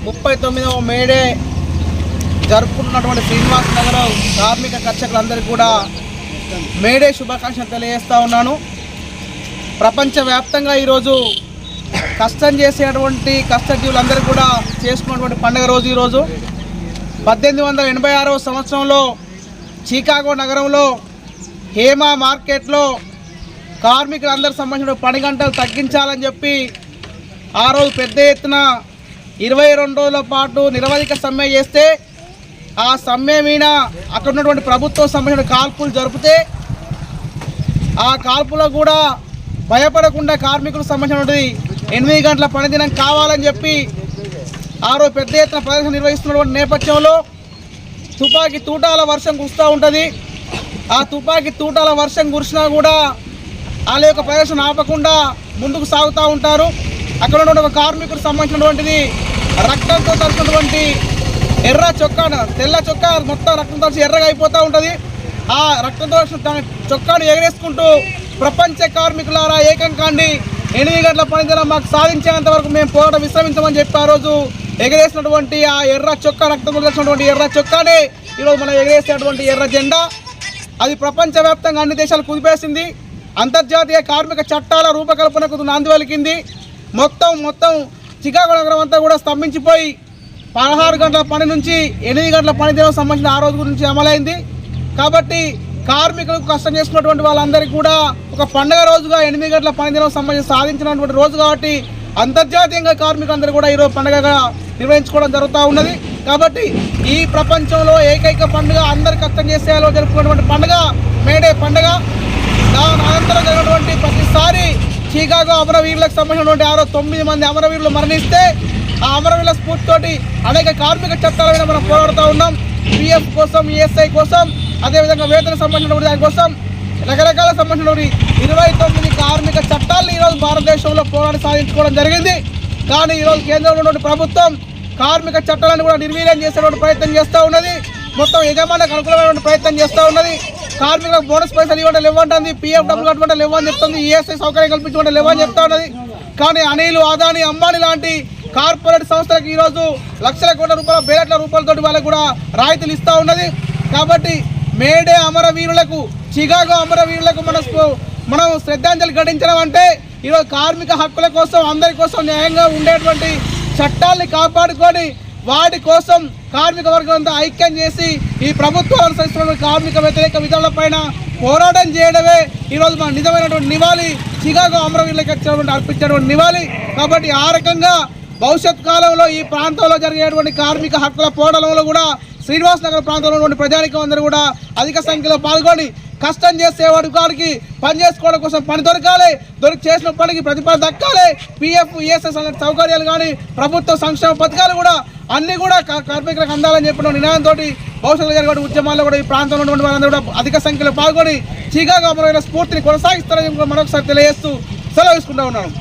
39వ May Day జరుపుకుంటున్నటువంటి Srinivas Nagar కార్మిక కర్షకులందరికీ కూడా May Day శుభాకాంక్షలు తెలియజేస్తూ ఉన్నాను. ప్రపంచవ్యాప్తంగా ఈరోజు కష్టం చేసేటువంటి కష్టజీవులందరూ కూడా చేసుకున్నటువంటి పండుగ రోజు ఈరోజు 1886వ సంవత్సరంలో చికాగో నగరంలో హేమా మార్కెట్లో కార్మికులందరూ సంబంధించిన పని గంటలు తగ్గించాలని చెప్పి ఆ రోజు పెద్ద ఎత్తున 22 రోజుల పాటు నిరవధిక సమ్మె చేస్తే ఆ సమ్మె మీద అక్కడ ఉన్నటువంటి ప్రభుత్వం సంబంధించిన కాల్పులు జరిపితే ఆ కాల్పులో కూడా భయపడకుండా కార్మికులకు సంబంధించినటువంటి 8 గంటల పనిదినం కావాలని చెప్పి ఆ రోజు పెద్ద ఎత్తున ప్రదర్శన నిర్వహిస్తున్నటువంటి నేపథ్యంలో తుపాకీ తూటాల వర్షం కురుస్తూ ఉంటుంది. ఆ తుపాకీ తూటాల వర్షం కురిసినా కూడా వాళ్ళ యొక్క ప్రదర్శన ఆపకుండా ముందుకు సాగుతూ ఉంటారు. అక్కడ ఉన్నటువంటి ఒక కార్మికులకు సంబంధించినటువంటిది రక్తంతో తడిచినటువంటి ఎర్ర చొక్కా, తెల్ల చొక్కా మొత్తం రక్తం తడిచి ఎర్రగా అయిపోతూ ఉంటుంది. ఆ రక్తంతో చొక్కాను ఎగరేసుకుంటూ ప్రపంచ కార్మికులారా ఏకం కాండి, 8 గంటల పనిదినం మాకు సాధించేంత వరకు మేము పోరాటం విశ్రమించమని చెప్పి ఆ రోజు ఎగరేసినటువంటి ఆ ఎర్ర చొక్కా, రక్తంతో తడిచినటువంటి ఎర్ర చొక్కానే ఈరోజు మనం ఎగరేసినటువంటి ఎర్ర జెండా. అది ప్రపంచవ్యాప్తంగా అన్ని దేశాలు కుదిపేసింది. అంతర్జాతీయ కార్మిక చట్టాల రూపకల్పనకు నాంది పలికింది. మొత్తం చికాగో నగరం అంతా కూడా స్తంభించిపోయి 16 గంటల పని నుంచి 8 గంటల పనిదినం సంబంధించిన ఆ రోజు గురించి అమలైంది. కాబట్టి కార్మికులకు కష్టం చేసుకున్నటువంటి వాళ్ళందరికీ కూడా ఒక పండుగ రోజుగా 8 గంటల పనిదినం సంబంధించి సాధించినటువంటి రోజు కాబట్టి అంతర్జాతీయంగా కార్మికులందరూ కూడా ఈరోజు పండుగగా నిర్వహించుకోవడం జరుగుతూ ఉన్నది. కాబట్టి ఈ ప్రపంచంలో ఏకైక పండుగ అందరు కష్టం చేసేలో జరుపుకున్నటువంటి పండుగ మేడే పండుగ. దాని అనంతరం జరిగినటువంటి ప్రతిసారి చికాగో అమరవీరులకు సంబంధించినటువంటి 9 మంది అమరవీరులు మరణిస్తే ఆ అమరవీరుల స్ఫూర్తితోటి అనేక కార్మిక చట్టాల మీద మనం పోరాడుతూ ఉన్నాం. పిఎఫ్ కోసం, ఈఎస్ఐ కోసం, అదేవిధంగా వేతన సంబంధించినటువంటి దాని కోసం రకరకాల సంబంధించినటువంటి 29 కార్మిక చట్టాలను ఈరోజు భారతదేశంలో పోరాడి సాధించుకోవడం జరిగింది. కానీ ఈరోజు కేంద్రంలో ఉన్నటువంటి ప్రభుత్వం కార్మిక చట్టాలను కూడా నిర్వీర్యం చేసేటువంటి ప్రయత్నం చేస్తూ ఉన్నది. మొత్తం యజమానికి అనుకూలమైనటువంటి ప్రయత్నం చేస్తూ ఉన్నది. కార్మికులకు బోనస్ పైసలు ఇవ్వడం ఇవ్వంటుంది, పిఎఫ్ డబ్బులు కట్టడం ఇవ్వని చెప్తుంది, ఈఎస్ఐ సౌకర్యం కల్పించడం ఇవ్వని చెప్తా ఉన్నది. కానీ అనిల్, అదానీ, అంబానీ లాంటి కార్పొరేట్ సంస్థలకు ఈరోజు లక్షల కోట్ల రూపాయల బేలట్ల రూపాయలతోటి వాళ్ళకు కూడా రాయితీలు ఇస్తూ ఉన్నది. కాబట్టి మేడే అమరవీరులకు, చికాగో అమరవీరులకు మనం శ్రద్ధాంజలి ఘటించడం అంటే ఈరోజు కార్మిక హక్కుల కోసం, అందరి కోసం న్యాయంగా ఉండేటువంటి చట్టాలని కాపాడుకొని వాటి కోసం కార్మిక వర్గం అంతా ఐక్యం చేసి ఈ ప్రభుత్వం అనుసరిస్తున్న కార్మిక వ్యతిరేక విధానాలపైన పోరాటం చేయడమే ఈరోజు మన నిజమైనటువంటి నివాళి, చికాగో అమరవీరులకు అర్పించేటువంటి నివాళి. కాబట్టి ఆ రకంగా భవిష్యత్ కాలంలో ఈ ప్రాంతంలో జరిగేటువంటి కార్మిక హక్కుల పోరాటంలో కూడా శ్రీనివాస్ నగర్ ప్రాంతంలో ఉన్నటువంటి ప్రజానికం అందరూ కూడా అధిక సంఖ్యలో పాల్గొని కష్టం చేసేవాడి వారికి పని చేసుకోవడం కోసం పని దొరకాలి, చేసిన పనికి ప్రతిఫలం దక్కాలి. పిఎఫ్, ఈఎస్ఎస్ అనే సౌకర్యాలు కానీ ప్రభుత్వ సంక్షేమ పథకాలు కూడా అన్నీ కూడా కార్మికులకు అందాలని చెప్పిన నినాదంతో భవిష్యత్తులో జరిగే ఉద్యమాల్లో కూడా ఈ ప్రాంతంలో ఉన్నటువంటి వాళ్ళందరూ కూడా అధిక సంఖ్యలో పాల్గొని చికాగో అమరవీరుల స్ఫూర్తిని కొనసాగిస్తారని మరొకసారి తెలియజేస్తూ సెలవు తీసుకుంటూ ఉన్నాను.